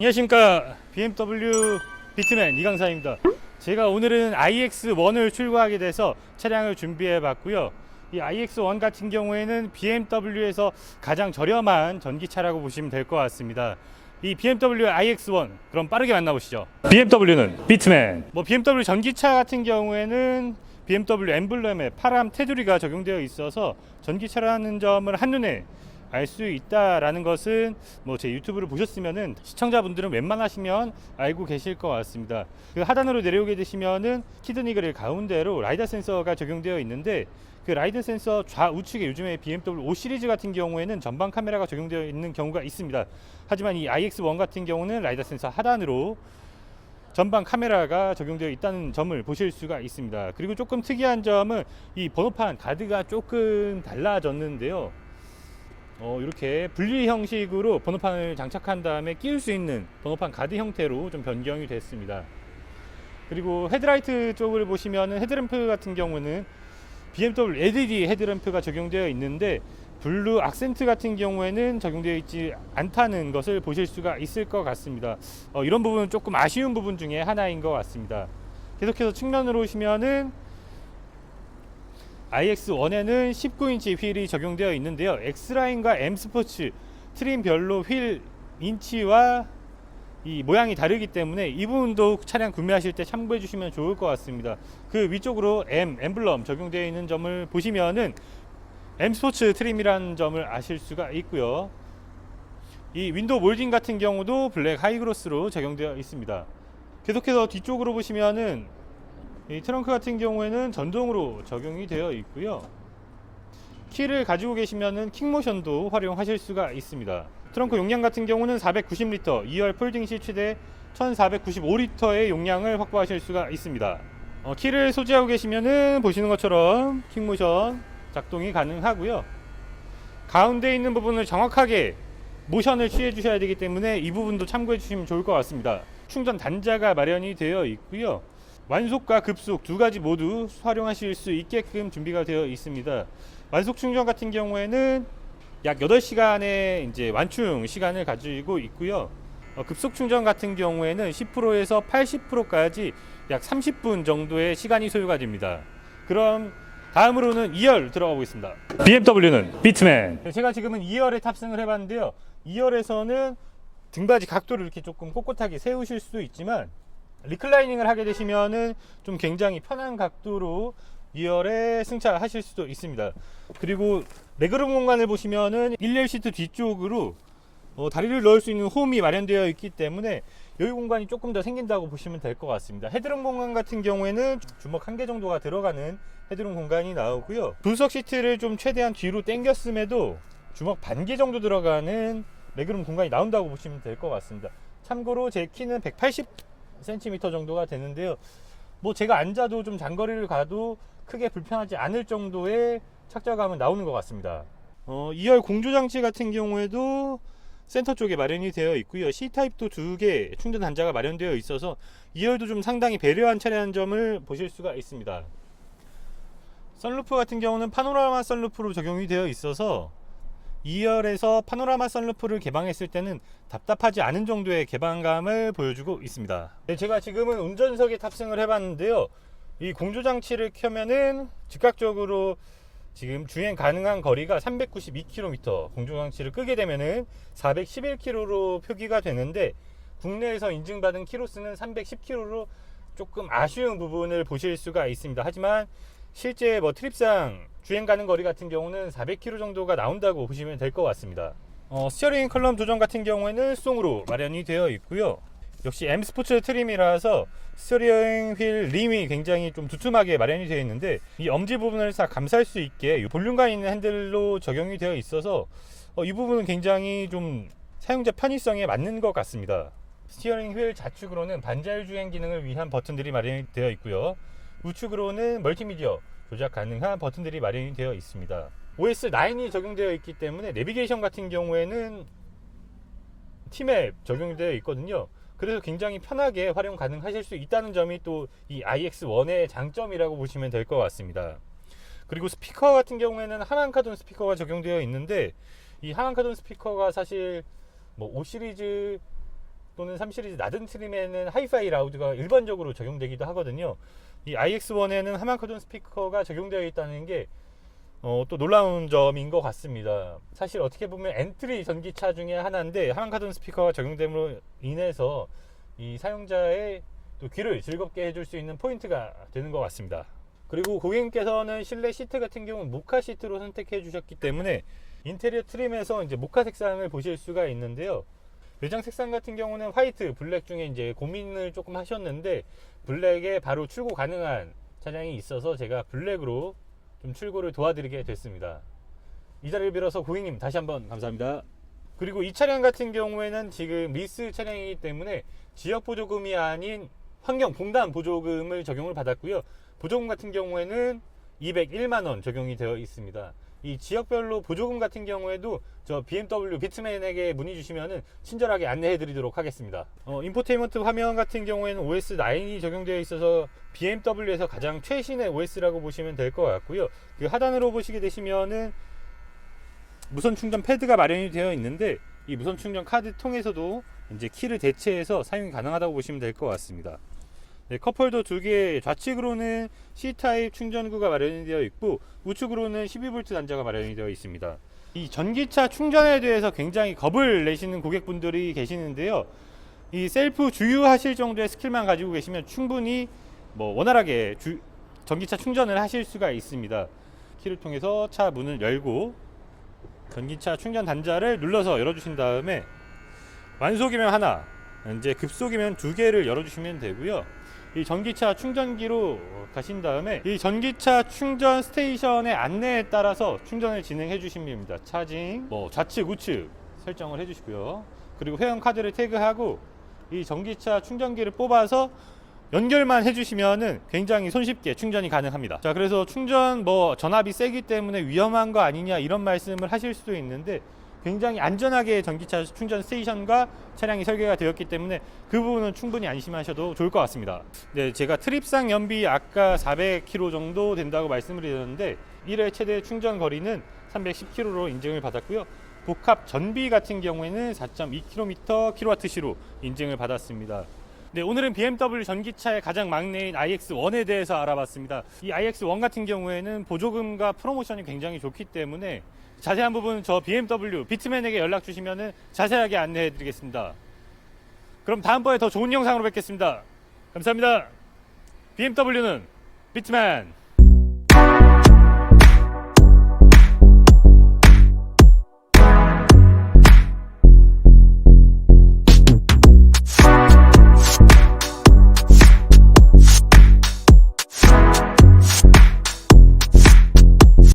안녕하십니까, BMW 비트맨 이강사입니다. 제가 오늘은 iX1을 출고하게 돼서 차량을 준비해 봤고요. 이 iX1 같은 경우에는 BMW에서 가장 저렴한 전기차라고 보시면 될 것 같습니다. 이 BMW iX1, 그럼 빠르게 만나보시죠. BMW는 비트맨. BMW 전기차 같은 경우에는 BMW 엠블렘에 파란 테두리가 적용되어 있어서 전기차라는 점을 한눈에 알 수 있다라는 것은 제 유튜브를 보셨으면은 시청자분들은 웬만하시면 알고 계실 것 같습니다. 그 하단으로 내려오게 되시면은 키드니 그릴 가운데로 라이다 센서가 적용되어 있는데, 그 라이다 센서 좌우측에 요즘에 BMW 5 시리즈 같은 경우에는 전방 카메라가 적용되어 있는 경우가 있습니다. 하지만 이 iX1 같은 경우는 라이다 센서 하단으로 전방 카메라가 적용되어 있다는 점을 보실 수가 있습니다. 그리고 조금 특이한 점은 이 번호판 가드가 조금 달라졌는데요. 이렇게 분리 형식으로 번호판을 장착한 다음에 끼울 수 있는 번호판 가드 형태로 좀 변경이 됐습니다. 그리고 헤드라이트 쪽을 보시면 헤드램프 같은 경우는 BMW LED 헤드램프가 적용되어 있는데, 블루 악센트 같은 경우에는 적용되어 있지 않다는 것을 보실 수가 있을 것 같습니다. 이런 부분은 조금 아쉬운 부분 중에 하나인 것 같습니다. 계속해서 측면으로 오시면은 iX1에는 19인치 휠이 적용되어 있는데요. X라인과 M스포츠 트림별로 휠 인치와 이 모양이 다르기 때문에 이 부분도 차량 구매하실 때 참고해 주시면 좋을 것 같습니다. 그 위쪽으로 엠블럼 적용되어 있는 점을 보시면은 M스포츠 트림이라는 점을 아실 수가 있고요. 이 윈도우 몰딩 같은 경우도 블랙 하이그로스로 적용되어 있습니다. 계속해서 뒤쪽으로 보시면은 이 트렁크 같은 경우에는 전동으로 적용이 되어 있고요. 키를 가지고 계시면은 킥모션도 활용하실 수가 있습니다. 트렁크 용량 같은 경우는 490리터, 2열 폴딩 시 최대 1495리터의 용량을 확보하실 수가 있습니다. 키를 소지하고 계시면은 보시는 것처럼 킥모션 작동이 가능하고요. 가운데 있는 부분을 정확하게 모션을 취해 주셔야 되기 때문에 이 부분도 참고해 주시면 좋을 것 같습니다. 충전 단자가 마련이 되어 있고요. 완속과 급속 두 가지 모두 활용하실 수 있게끔 준비가 되어 있습니다. 완속 충전 같은 경우에는 약 8시간의 이제 완충 시간을 가지고 있고요. 급속 충전 같은 경우에는 10%에서 80%까지 약 30분 정도의 시간이 소요가 됩니다. 그럼 다음으로는 2열 들어가 보겠습니다. BMW는 비트맨. 제가 지금은 2열에 탑승을 해봤는데요. 2열에서는 등받이 각도를 이렇게 조금 꼿꼿하게 세우실 수도 있지만, 리클라이닝을 하게 되시면은 좀 굉장히 편한 각도로 2열에 승차하실 수도 있습니다. 그리고 레그룸 공간을 보시면은 1열 시트 뒤쪽으로 다리를 넣을 수 있는 홈이 마련되어 있기 때문에 여유 공간이 조금 더 생긴다고 보시면 될 것 같습니다. 헤드룸 공간 같은 경우에는 주먹 1개 정도가 들어가는 헤드룸 공간이 나오고요. 조수석 시트를 좀 최대한 뒤로 당겼음에도 주먹 반 개 정도 들어가는 레그룸 공간이 나온다고 보시면 될 것 같습니다. 참고로 제 키는 180cm 정도가 되는데요. 제가 앉아도 좀 장거리를 가도 크게 불편하지 않을 정도의 착자감은 나오는 것 같습니다. 2열 공조장치 같은 경우에도 센터 쪽에 마련이 되어 있고요. C타입도 2개 충전 단자가 마련되어 있어서 2열도 좀 상당히 배려한 차량인 점을 보실 수가 있습니다. 선루프 같은 경우는 파노라마 선루프로 적용이 되어 있어서 2열에서 파노라마 선루프를 개방했을 때는 답답하지 않은 정도의 개방감을 보여주고 있습니다. 제가 지금은 운전석에 탑승을 해봤는데요. 이 공조장치를 켜면은 즉각적으로 지금 주행 가능한 거리가 392km, 공조장치를 끄게 되면은 411km로 표기가 되는데, 국내에서 인증받은 키로수는 310km로 조금 아쉬운 부분을 보실 수가 있습니다. 하지만 실제 트립상 주행 가는 거리 같은 경우는 400km 정도가 나온다고 보시면 될 것 같습니다. 스티어링 컬럼 조정 같은 경우에는 수동으로 마련이 되어 있고요. 역시 M 스포츠 트림이라서 스티어링 휠 림이 굉장히 좀 두툼하게 마련이 되어 있는데, 이 엄지 부분을 다 감쌀 수 있게 볼륨감 있는 핸들로 적용이 되어 있어서 이 부분은 굉장히 좀 사용자 편의성에 맞는 것 같습니다. 스티어링 휠 좌측으로는 반자율 주행 기능을 위한 버튼들이 마련이 되어 있고요. 우측으로는 멀티미디어 조작 가능한 버튼들이 마련이 되어 있습니다. OS9이 적용되어 있기 때문에 내비게이션 같은 경우에는 T맵 적용되어 있거든요. 그래서 굉장히 편하게 활용 가능하실 수 있다는 점이 또 이 iX1의 장점이라고 보시면 될 것 같습니다. 그리고 스피커 같은 경우에는 하만카돈 스피커가 적용되어 있는데, 이 하만카돈 스피커가 사실 5 시리즈 또는 3 시리즈 낮은 트림에는 하이파이 라우드가 일반적으로 적용되기도 하거든요. 이 iX1에는 하만카돈 스피커가 적용되어 있다는 게 또 놀라운 점인 것 같습니다. 사실 어떻게 보면 엔트리 전기차 중에 하나인데 하만카돈 스피커가 적용됨으로 인해서 이 사용자의 또 귀를 즐겁게 해줄 수 있는 포인트가 되는 것 같습니다. 그리고 고객님께서는 실내 시트 같은 경우는 모카 시트로 선택해 주셨기 때문에 인테리어 트림에서 이제 모카 색상을 보실 수가 있는데요. 외장 색상 같은 경우는 화이트, 블랙 중에 이제 고민을 조금 하셨는데 블랙에 바로 출고 가능한 차량이 있어서 제가 블랙으로 좀 출고를 도와드리게 됐습니다. 이 자리를 빌어서 고객님 다시 한번 감사합니다. 그리고 이 차량 같은 경우에는 지금 리스 차량이기 때문에 지역 보조금이 아닌 환경 분담 보조금을 적용을 받았고요. 보조금 같은 경우에는 201만원 적용이 되어 있습니다. 이 지역별로 보조금 같은 경우에도 저 BMW 비트맨에게 문의 주시면은 친절하게 안내해 드리도록 하겠습니다. 인포테인먼트 화면 같은 경우에는 OS9이 적용되어 있어서 BMW에서 가장 최신의 OS라고 보시면 될 것 같고요. 그 하단으로 보시게 되시면은 무선 충전 패드가 마련이 되어 있는데 이 무선 충전 카드 통해서도 이제 키를 대체해서 사용이 가능하다고 보시면 될 것 같습니다. 네, 컵홀더 2개, 좌측으로는 C타입 충전구가 마련이 되어 있고 우측으로는 12V 단자가 마련이 되어 있습니다. 이 전기차 충전에 대해서 굉장히 겁을 내시는 고객분들이 계시는데요. 이 셀프 주유하실 정도의 스킬만 가지고 계시면 충분히 원활하게 전기차 충전을 하실 수가 있습니다. 키를 통해서 차 문을 열고 전기차 충전 단자를 눌러서 열어주신 다음에 완속이면 하나, 이제 급속이면 2개를 열어주시면 되고요. 이 전기차 충전기로 가신 다음에 이 전기차 충전 스테이션의 안내에 따라서 충전을 진행해 주시면 됩니다. 차징, 좌측, 우측 설정을 해 주시고요. 그리고 회원 카드를 태그하고 이 전기차 충전기를 뽑아서 연결만 해주시면은 굉장히 손쉽게 충전이 가능합니다. 자, 그래서 충전 전압이 세기 때문에 위험한 거 아니냐 이런 말씀을 하실 수도 있는데 굉장히 안전하게 전기차 충전 스테이션과 차량이 설계가 되었기 때문에 그 부분은 충분히 안심하셔도 좋을 것 같습니다. 네, 제가 트립상 연비 아까 400km 정도 된다고 말씀을 드렸는데 1회 최대 충전 거리는 310km로 인증을 받았고요. 복합 전비 같은 경우에는 4.2km kWh로 인증을 받았습니다. 네, 오늘은 BMW 전기차의 가장 막내인 iX1에 대해서 알아봤습니다. 이 iX1 같은 경우에는 보조금과 프로모션이 굉장히 좋기 때문에 자세한 부분은 저 BMW 비트맨에게 연락 주시면 자세하게 안내해 드리겠습니다. 그럼 다음번에 더 좋은 영상으로 뵙겠습니다. 감사합니다. BMW는 비트맨.